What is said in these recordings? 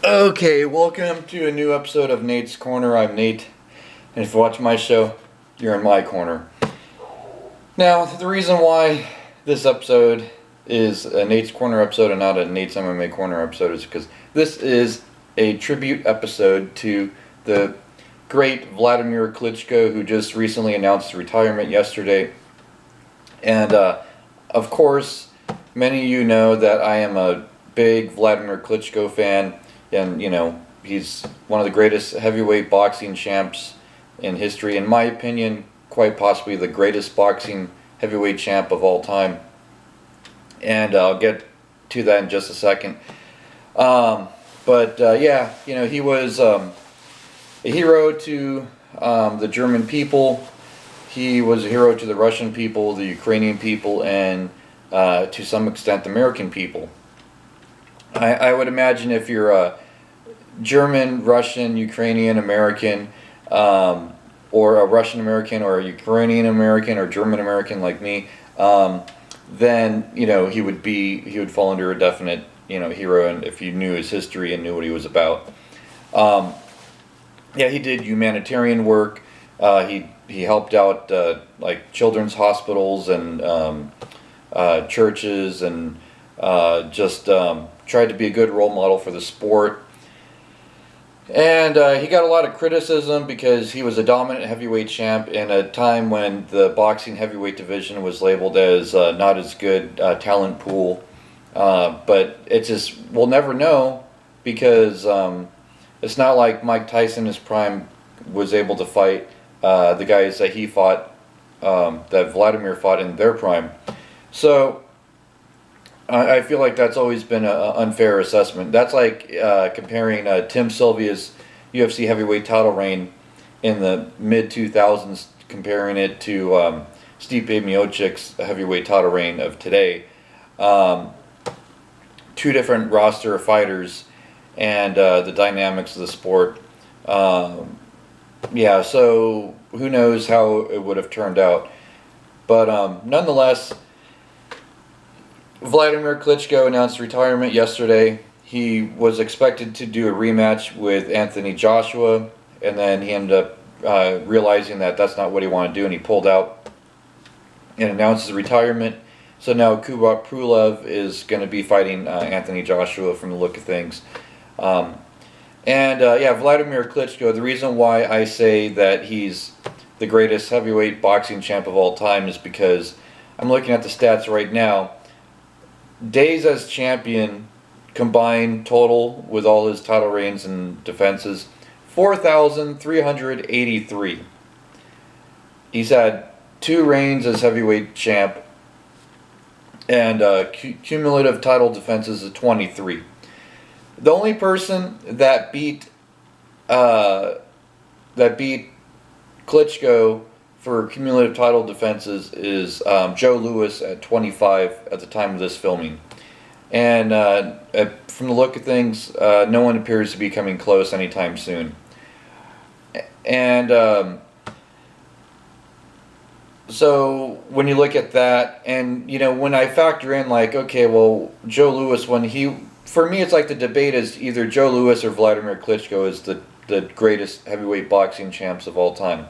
Okay, welcome to a new episode of Nate's Corner. I'm Nate, and if you watch my show, you're in my corner. Now, the reason why this episode is a Nate's Corner episode and not a Nate's MMA Corner episode is because this is a tribute episode to the great Wladimir Klitschko, who just recently announced his retirement yesterday. And, of course, many of you know that I am a big Wladimir Klitschko fan. And, he's one of the greatest heavyweight boxing champs in history. In my opinion, quite possibly the greatest boxing heavyweight champ of all time. And I'll get to that in just a second. He was a hero to the German people. He was a hero to the Russian people, the Ukrainian people, and to some extent the American people. I would imagine if you're a German, Russian, Ukrainian American, or a Russian American, or a Ukrainian American, or German American like me, then he would fall under a definite hero, and if you knew his history and knew what he was about. He did humanitarian work. He helped out like children's hospitals and churches, and tried to be a good role model for the sport. And he got a lot of criticism because he was a dominant heavyweight champ in a time when the boxing heavyweight division was labeled as not as good talent pool. But it's just, we'll never know, because it's not like Mike Tyson in his prime was able to fight the guys that he fought, that Wladimir fought in their prime. So I feel like that's always been an unfair assessment. That's like comparing Tim Sylvia's UFC heavyweight title reign in the mid-2000s, comparing it to Stipe Miocic's heavyweight title reign of today. Two different roster of fighters, and the dynamics of the sport. So who knows how it would have turned out. But nonetheless, Wladimir Klitschko announced retirement yesterday. He was expected to do a rematch with Anthony Joshua, and then he ended up realizing that that's not what he wanted to do, and he pulled out and announced his retirement. So now Kubrat Pulev is going to be fighting Anthony Joshua from the look of things. Wladimir Klitschko, the reason why I say that he's the greatest heavyweight boxing champ of all time is because I'm looking at the stats right now. Days as champion combined total with all his title reigns and defenses, 4,383. He's had 2 reigns as heavyweight champ, and cumulative title defenses of 23. The only person that beat Klitschko for cumulative title defenses is Joe Louis at 25 at the time of this filming. And from the look of things, no one appears to be coming close anytime soon. And so when you look at that, and when I factor in, like, okay, well, Joe Louis, for me it's like the debate is either Joe Louis or Wladimir Klitschko is the greatest heavyweight boxing champs of all time.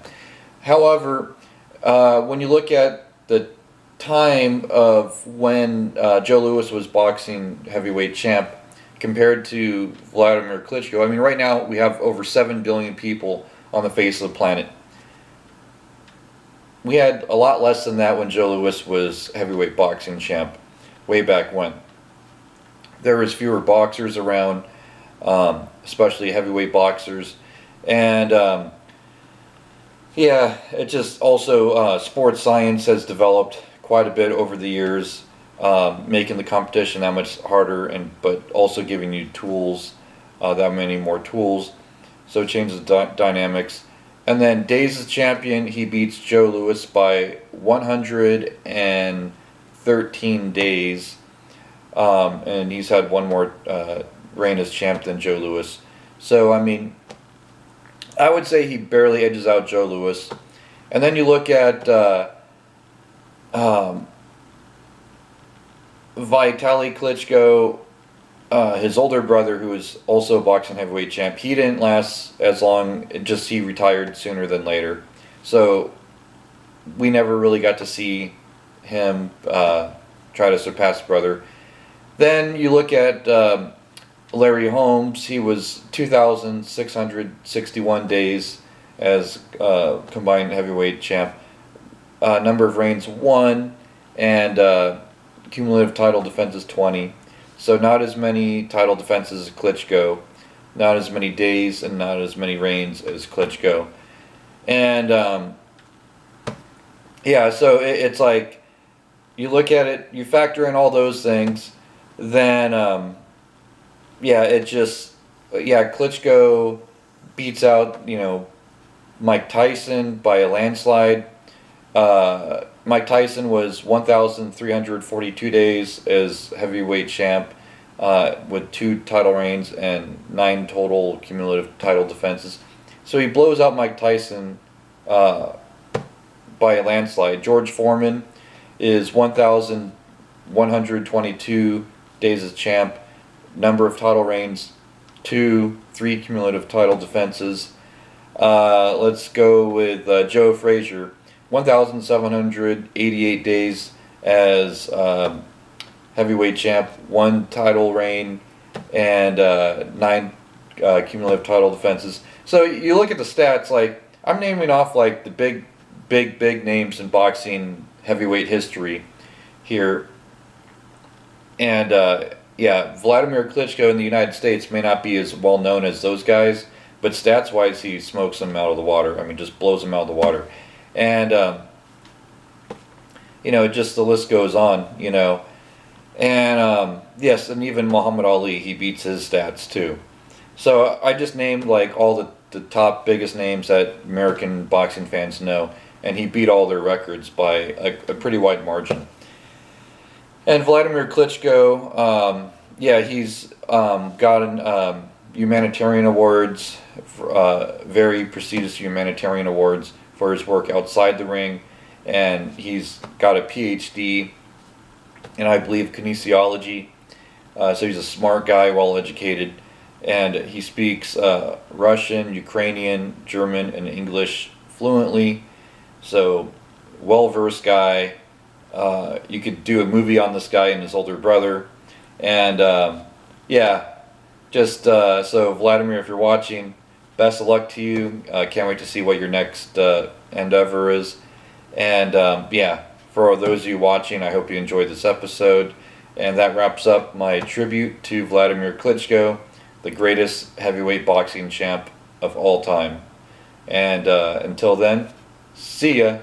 However, when you look at the time of when Joe Louis was boxing heavyweight champ compared to Wladimir Klitschko, I mean, right now we have over 7 billion people on the face of the planet. We had a lot less than that when Joe Louis was heavyweight boxing champ way back when. There was fewer boxers around, especially heavyweight boxers, and it just also sports science has developed quite a bit over the years, making the competition that much harder, but also giving you tools, that many more tools, so it changes the dynamics. And then days as champion, he beats Joe Louis by 113 days, and he's had one more reign as champ than Joe Louis. So, I mean, I would say he barely edges out Joe Louis. And then you look at Vitali Klitschko, his older brother, who was also boxing heavyweight champ, he didn't last as long. Just he retired sooner than later, so we never really got to see him try to surpass his brother. Then you look at Larry Holmes. He was 2,661 days as combined heavyweight champ. Number of reigns 1, and cumulative title defenses 20. So not as many title defenses as Klitschko, not as many days, and not as many reigns as Klitschko. And yeah, so it's like you look at it, you factor in all those things, then yeah, it just, yeah, Klitschko beats out, you know, Mike Tyson by a landslide. Mike Tyson was 1,342 days as heavyweight champ, with 2 title reigns and 9 total cumulative title defenses. So he blows out Mike Tyson by a landslide. George Foreman is 1,122 days as champ, number of title reigns 2, 3 cumulative title defenses. Let's go with Joe Frazier. 1,788 days as heavyweight champ, 1 title reign, and 9 cumulative title defenses. So you look at the stats, like, I'm naming off like the big names in boxing heavyweight history here. And yeah, Wladimir Klitschko in the United States may not be as well known as those guys, but stats wise he smokes them out of the water. I mean, just blows them out of the water. And you know, just the list goes on, you know. And yes, and even Muhammad Ali, he beats his stats too. So I just named like all the top biggest names that American boxing fans know, and he beat all their records by a pretty wide margin. And Wladimir Klitschko, yeah, he's gotten humanitarian awards, very prestigious humanitarian awards for his work outside the ring, and he's got a PhD in, I believe, kinesiology. So he's a smart guy, well educated, and he speaks Russian, Ukrainian, German, and English fluently. So well-versed guy. You could do a movie on this guy and his older brother. And yeah, just so Wladimir, if you're watching, best of luck to you. Can't wait to see what your next endeavor is. And yeah, for those of you watching, I hope you enjoyed this episode. And that wraps up my tribute to Wladimir Klitschko, the greatest heavyweight boxing champ of all time. And until then, see ya.